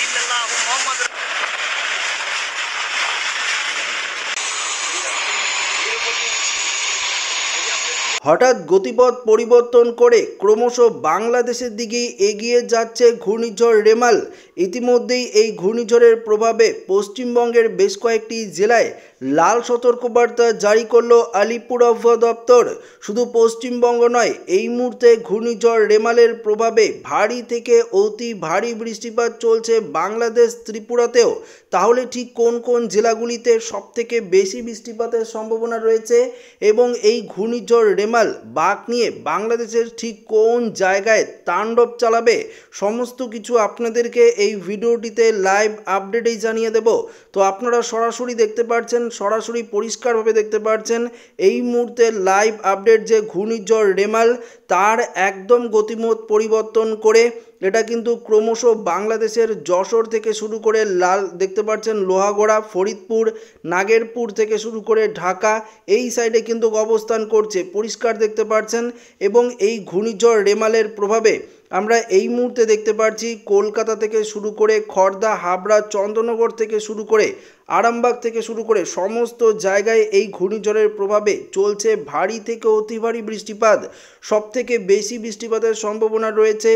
ইল্লাল্লাহু মুহাম্মাদুর হঠাৎ গতিপথ পরিবর্তন করে ক্রমশ বাংলাদেশের দিকে এগিয়ে যাচ্ছে ঘূর্ণিঝড় রেমাল। ইতিমধ্যেই এই ঘূর্ণিঝড়ের প্রভাবে পশ্চিমবঙ্গের বেশ কয়েকটি জেলায় লাল সতর্কবার্তা জারি করলো আলিপুর আবহাওয়া দপ্তর। শুধু পশ্চিমবঙ্গ নয়, এই মুহূর্তে ঘূর্ণিঝড় রেমালের প্রভাবে ভারী থেকে অতি ভারী বৃষ্টিপাত চলছে বাংলাদেশ ত্রিপুরাতেও। তাহলে ঠিক কোন কোন জেলাগুলিতে সবথেকে বেশি বৃষ্টিপাতের সম্ভাবনা রয়েছে এবং এই ঘূর্ণিঝড় রেমাল বাঁক নিয়ে বাংলাদেশের ঠিক কোন জায়গায় তাণ্ডব চালাবে, সমস্ত কিছু আপনাদেরকে এই ভিডিওটিতে লাইভ আপডেটেই জানিয়ে দেব। তো আপনারা সরাসরি দেখতে পাচ্ছেন, সরাসরি পরিষ্কারভাবে দেখতে পাচ্ছেন এই মুহূর্তে লাইভ আপডেট যে ঘূর্ণিঝড় রেমাল তার একদম গতিমত পরিবর্তন করে এটা কিন্তু ক্রমশ বাংলাদেশের যশোর থেকে শুরু করে লাল দেখতে পাচ্ছেন লোহাগড়া, ফরিদপুর, নাগেরপুর থেকে শুরু করে ঢাকা এই সাইডে কিন্তু অবস্থান করছে, পরিষ্কার দেখতে পাচ্ছেন। এবং এই ঘূর্ণিঝড় রেমালের প্রভাবে আমরা এই মুহূর্তে দেখতে পাচ্ছি কলকাতা থেকে শুরু করে খড়দা, হাবড়া, চন্দ্রনগর থেকে শুরু করে আরামবাগ থেকে শুরু করে সমস্ত জায়গায় এই ঘূর্ণিঝড়ের প্রভাবে চলছে ভারী থেকে অতি ভারী বৃষ্টিপাত। সবথেকে বেশি বৃষ্টিপাতের সম্ভাবনা রয়েছে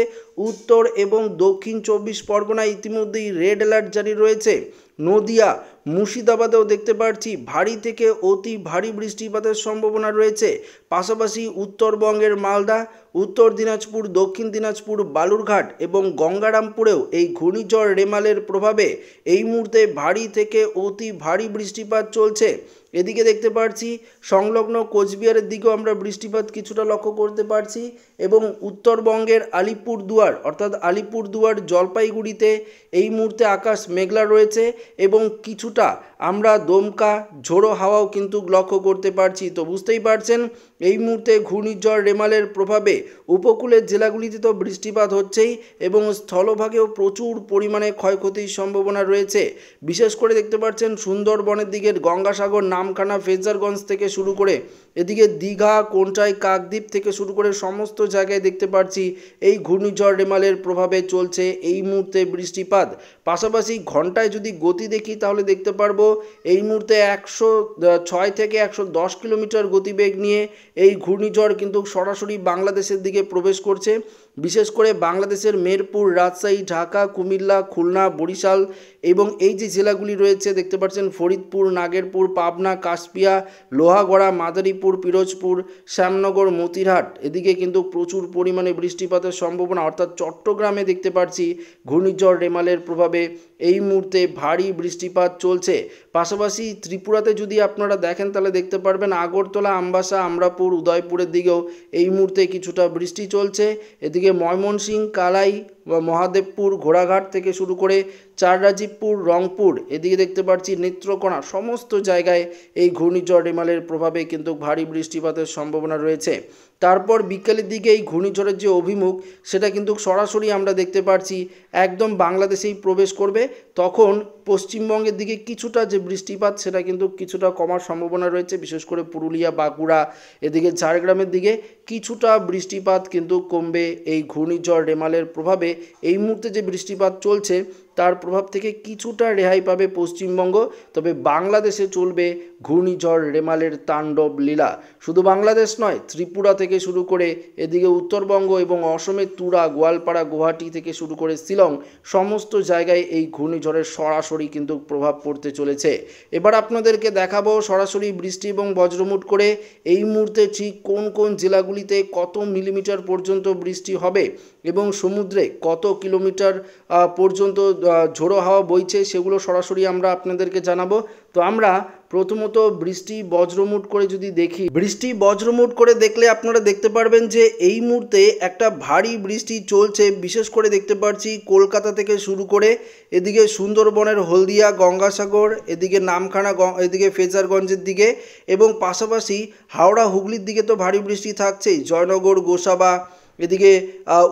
উত্তর এবং দক্ষিণ 24 পরগনায় ইতিমধ্যেই রেড অ্যালার্ট জারি রয়েছে। নদিয়া, মুর্শিদাবাদেও দেখতে পাচ্ছি ভারী থেকে অতি ভারী বৃষ্টিপাতের সম্ভাবনা রয়েছে। পাশাপাশি উত্তরবঙ্গের মালদা, উত্তর দিনাজপুর, দক্ষিণ দিনাজপুর, বালুরঘাট এবং গঙ্গারামপুরেও এই ঘূর্ণিঝড় রেমালের প্রভাবে এই মুহূর্তে ভারী থেকে অতি ভারী বৃষ্টিপাত চলছে। এদিকে দেখতে পাচ্ছি সংলগ্ন কোচবিহারের দিকেও আমরা বৃষ্টিপাত কিছুটা লক্ষ্য করতে পারছি এবং উত্তরবঙ্গের আলিপুরদুয়ার অর্থাৎ আলিপুরদুয়ার, জলপাইগুড়িতে এই মুহূর্তে আকাশ মেঘলা রয়েছে এবং কিছুটা আমরা দমকা ঝোড়ো হাওয়াও কিন্তু লক্ষ্য করতে পারছি। তো বুঝতেই পারছেন এই মুহূর্তে ঘূর্ণিঝড় রেমালের প্রভাবে উপকূলের জেলাগুলিতে তো বৃষ্টিপাত হচ্ছেই এবং স্থলভাগেও প্রচুর পরিমাণে ক্ষয়ক্ষতির সম্ভাবনা রয়েছে। বিশেষ করে দেখতে পাচ্ছেন সুন্দরবনের দিকের গঙ্গাসাগর, নামখানা, ফ্রেজারগঞ্জ থেকে শুরু করে এদিকে দীঘা, কোনটাই, কাকদ্বীপ থেকে শুরু করে সমস্ত জায়গায় দেখতে পাচ্ছি এই ঘূর্ণিঝড় রেমালের প্রভাবে চলছে এই মুহূর্তে বৃষ্টিপাত। পাশাপাশি ঘন্টায় যদি গতি দেখি তাহলে দেখতে পারবো এই মুহূর্তে 106 থেকে 110 কিলোমিটার গতিবেগ নিয়ে এই ঘূর্ণিঝড় কিন্তু সরাসরি বাংলাদেশের দিকে প্রবেশ করছে। বিশেষ করে বাংলাদেশের মেরপুর, রাজশাহী, ঢাকা, কুমিল্লা, খুলনা, বরিশাল এবং এই যে জেলাগুলি রয়েছে দেখতে পাচ্ছেন ফরিদপুর, নাগেরপুর, পাবনা, কাশপিয়া, লোহাগড়া, মাদারীপুর, পিরোজপুর, শ্যামনগর, মতিরহাট এদিকে কিন্তু প্রচুর পরিমাণে বৃষ্টিপাতের সম্ভাবনা। অর্থাৎ চট্টগ্রামে দেখতে পাচ্ছি ঘূর্ণিঝড় রেমালের প্রভাবে এই মুহূর্তে ভারী বৃষ্টিপাত চলছে। পাশাপাশি ত্রিপুরাতে যদি আপনারা দেখেন তাহলে দেখতে পারবেন আগরতলা, আমবাসা, আমরাপুর, উদয়পুরের দিকেও এই মুহূর্তে কিছুটা বৃষ্টি চলছে। এদিকে ময়মনসিংহ, কালাই, মহাদেবপুর, ঘোড়াঘাট থেকে শুরু করে চাররাজীবপুর, রংপুর এদিকে দেখতে পাচ্ছি নেত্রকোনা সমস্ত জায়গায় এই ঘূর্ণিঝড় রেমালের প্রভাবে কিন্তু ভারী বৃষ্টিপাতের সম্ভাবনা রয়েছে। তারপর বিকেলের দিকে এই ঘূর্ণিঝড়ের যে অভিমুখ সেটা কিন্তু সরাসরি আমরা দেখতে পাচ্ছি একদম বাংলাদেশেই প্রবেশ করবে। তখন পশ্চিমবঙ্গের দিকে কিছুটা যে বৃষ্টিপাত সেটা কিন্তু কিছুটা কমার সম্ভাবনা রয়েছে। বিশেষ করে পুরুলিয়া, বাঁকুড়া এদিকে ঝাড়গ্রামের দিকে কিছুটা বৃষ্টিপাত কিন্তু কমবে এই ঘূর্ণিঝড় রেমালের প্রভাবে। এই মুহূর্তে যে বৃষ্টিপাত চলছে তার প্রভাব থেকে কিছুটা রেহাই পাবে পশ্চিমবঙ্গ, তবে বাংলাদেশে চলবে ঘূর্ণিঝড় রেমালের তাণ্ডব লীলা। শুধু বাংলাদেশ নয়, ত্রিপুরা থেকে শুরু করে এদিকে উত্তরবঙ্গ এবং অসমের তুরা, গোয়ালপাড়া, গুয়াহাটি থেকে শুরু করে শিলং সমস্ত জায়গায় এই ঘূর্ণিঝড়ের সরাসরি কিন্তু প্রভাব পড়তে চলেছে। এবার আপনাদেরকে দেখাবো সরাসরি বৃষ্টি এবং বজ্রমুট করে এই মুহূর্তে ঠিক কোন কোন জেলাগুলিতে কত মিলিমিটার পর্যন্ত বৃষ্টি হবে এবং সমুদ্রে কত কিলোমিটার পর্যন্ত ঝোড়ো হাওয়া বইছে সেগুলো সরাসরি আমরা আপনাদেরকে জানাবো। তো আমরা প্রথমত বৃষ্টি বজ্রমুট করে যদি দেখি, বৃষ্টি বজ্রমুট করে দেখলে আপনারা দেখতে পারবেন যে এই মুহূর্তে একটা ভারী বৃষ্টি চলছে। বিশেষ করে দেখতে পাচ্ছি কলকাতা থেকে শুরু করে এদিকে সুন্দরবনের হলদিয়া, গঙ্গাসাগর, এদিকে নামখানা, এদিকে ফ্রেজারগঞ্জের দিকে এবং পাশাপাশি হাওড়া, হুগলির দিকে তো ভারী বৃষ্টি থাকছেই। জয়নগর, গোসাবা, এদিকে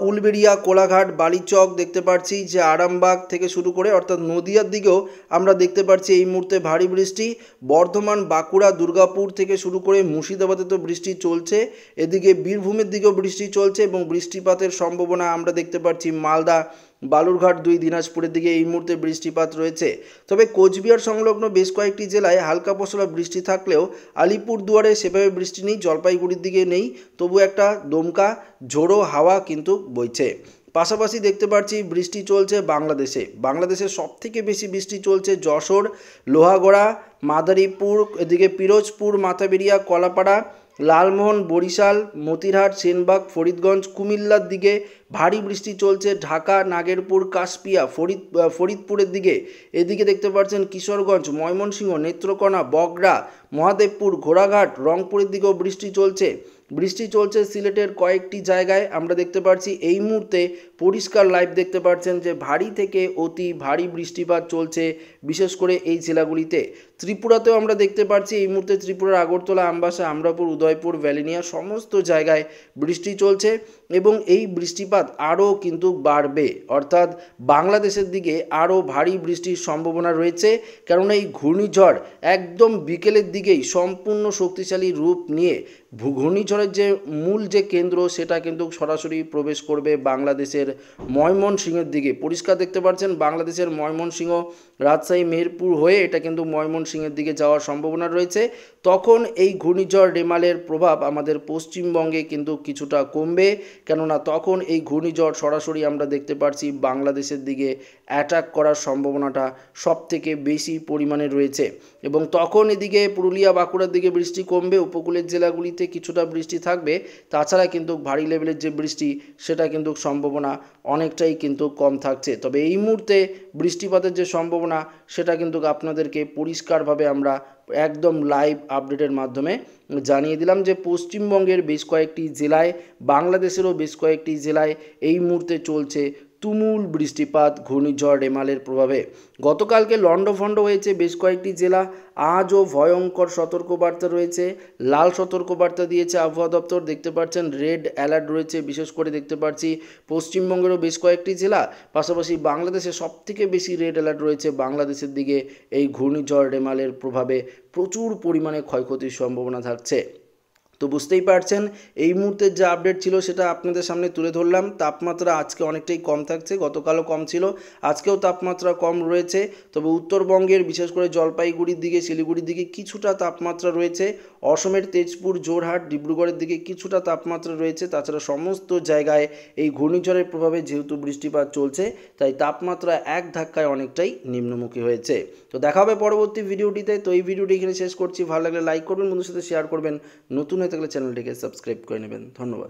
উলবেড়িয়া, কোলাঘাট, বালিচক দেখতে পাচ্ছি যে আরামবাগ থেকে শুরু করে অর্থাৎ নদিয়ার দিকেও আমরা দেখতে পাচ্ছি এই মুহূর্তে ভারী বৃষ্টি। বর্ধমান, বাঁকুড়া, দুর্গাপুর থেকে শুরু করে মুর্শিদাবাদে তো বৃষ্টি চলছে, এদিকে বীরভূমের দিকেও বৃষ্টি চলছে এবং বৃষ্টিপাতের সম্ভাবনা আমরা দেখতে পাচ্ছি মালদা, বালুরঘাট 2, দিনাজপুরের দিকে এই মুহূর্তে বৃষ্টিপাত রয়েছে। তবে কোচবিহার সংলগ্ন বেশ কয়েকটি জেলায় হালকা পশলা বৃষ্টি থাকলেও আলিপুরদুয়ারে সেভাবে বৃষ্টি নেই, জলপাইগুড়ির দিকে নেই, তবু একটা দমকা ঝোড়ো হাওয়া কিন্তু বইছে। পাশাপাশি দেখতে পাচ্ছি বৃষ্টি চলছে বাংলাদেশে সবথেকে বেশি বৃষ্টি চলছে যশোর, লোহাগড়া, মাদারীপুর, এদিকে পিরোজপুর, মাথাবেড়িয়া, কলাপাড়া, লালমোহন, বরিশাল, মতিরহাট, সেনবাগ, ফরিদগঞ্জ, কুমিল্লার দিকে ভারী বৃষ্টি চলছে। ঢাকা, নাগেরপুর, কাশপিয়া, ফরিদপুরের দিকে, এদিকে দেখতে পাচ্ছেন কিশোরগঞ্জ, ময়মনসিংহ, নেত্রকোনা, বগরা, মহাদেবপুর, ঘোড়াঘাট, রংপুরের দিকেও বৃষ্টি চলছে সিলেটের কয়েকটি জায়গায়। আমরা দেখতে পাচ্ছি এই মুহূর্তে পরিষ্কার লাইভ দেখতে পাচ্ছেন যে ভারী থেকে অতি ভারী বৃষ্টিপাত চলছে বিশেষ করে এই জেলাগুলিতে। ত্রিপুরাতেও আমরা দেখতে পাচ্ছি এই মুহূর্তে ত্রিপুরার আগরতলা, আমবাসা, আমরাপুর, উদয়পুর, ভ্যালিনিয়া সমস্ত জায়গায় বৃষ্টি চলছে এবং এই বৃষ্টিপাত আরও কিন্তু বাড়বে, অর্থাৎ বাংলাদেশের দিকে আরও ভারী বৃষ্টির সম্ভাবনা রয়েছে। কারণ এই ঘূর্ণিঝড় একদম বিকেলের দিকেই সম্পূর্ণ শক্তিশালী রূপ নিয়ে ঘূর্ণিঝড়ের যে মূল যে কেন্দ্র সেটা কিন্তু সরাসরি প্রবেশ করবে বাংলাদেশের ময়মনসিংহের দিকে। পরিষ্কার দেখতে পাচ্ছেন বাংলাদেশের ময়মনসিংহ, রাজশাহী, মেহেরপুর হয়ে এটা কিন্তু ময়মনসিংহের দিকে যাওয়ার সম্ভাবনা রয়েছে। তখন এই ঘূর্ণিঝড় রেমালের প্রভাব আমাদের পশ্চিমবঙ্গে কিন্তু কিছুটা কমবে, কেননা তখন এই ঘূর্ণিঝড় সরাসরি আমরা দেখতে পাচ্ছি বাংলাদেশের দিকে অ্যাটাক করার সম্ভাবনাটা সবথেকে বেশি পরিমাণে রয়েছে এবং তখন এদিকে পুরুলিয়া, বাঁকুড়ার দিকে বৃষ্টি কমবে, উপকূলের জেলাগুলিতে কিছুটা বৃষ্টি থাকবে। তাছাড়া কিন্তু ভারী লেভেলের যে বৃষ্টি সেটা কিন্তু সম্ভাবনা অনেকটাই কিন্তু কম থাকছে। তবে এই মুহূর্তে বৃষ্টিপাতের যে সম্ভাবনা সেটা কিন্তু আপনাদেরকে পরিষ্কারভাবে আমরা একদম লাইভ আপডেটের মাধ্যমে জানিয়ে দিলাম যে পশ্চিমবঙ্গের বেশ কয়েকটি জেলায়, বাংলাদেশেরও বেশ কয়েকটি জেলায় এই মুহূর্তে চলছে তুমুল বৃষ্টিপাত ঘূর্ণিঝড় রেমালের প্রভাবে। গতকালকে লণ্ডভণ্ড হয়েছে বেশ কয়েকটি জেলা, আজও ভয়ঙ্কর সতর্কবার্তা রয়েছে, লাল সতর্কবার্তা দিয়েছে আবহাওয়া দপ্তর। দেখতে পাচ্ছেন রেড অ্যালার্ট রয়েছে, বিশেষ করে দেখতে পাচ্ছি পশ্চিমবঙ্গেরও বেশ কয়েকটি জেলা, পাশাপাশি বাংলাদেশে সবথেকে বেশি রেড অ্যালার্ট রয়েছে বাংলাদেশের দিকে। এই ঘূর্ণিঝড় রেমালের প্রভাবে প্রচুর পরিমাণে ক্ষয়ক্ষতির সম্ভাবনা থাকছে। তো বুঝতেই পারছেন এই মুহূর্তের যে আপডেট ছিল সেটা আপনাদের সামনে তুলে ধরলাম। তাপমাত্রা আজকে অনেকটাই কম থাকছে, গতকালও কম ছিল, আজকেও তাপমাত্রা কম রয়েছে। তবে উত্তরবঙ্গের বিশেষ করে জলপাইগুড়ির দিকে, শিলিগুড়ির দিকে কিছুটা তাপমাত্রা রয়েছে, অসমের তেজপুর, জোরহাট, ডিব্রুগড়ের দিকে কিছুটা তাপমাত্রা রয়েছে। তাছাড়া সমস্ত জায়গায় এই ঘূর্ণিঝড়ের প্রভাবে যেহেতু বৃষ্টিপাত চলছে তাই তাপমাত্রা এক ধাক্কায় অনেকটাই নিম্নমুখী হয়েছে। তো দেখা হবে পরবর্তী ভিডিওটিতে। তো এই ভিডিওটি এখানে শেষ করছি। ভালো লাগলে লাইক করবেন, বন্ধুদের সাথে শেয়ার করবেন, নতুন হয়ে থাকলে চ্যানেলটিকে সাবস্ক্রাইব করে নেবেন। ধন্যবাদ।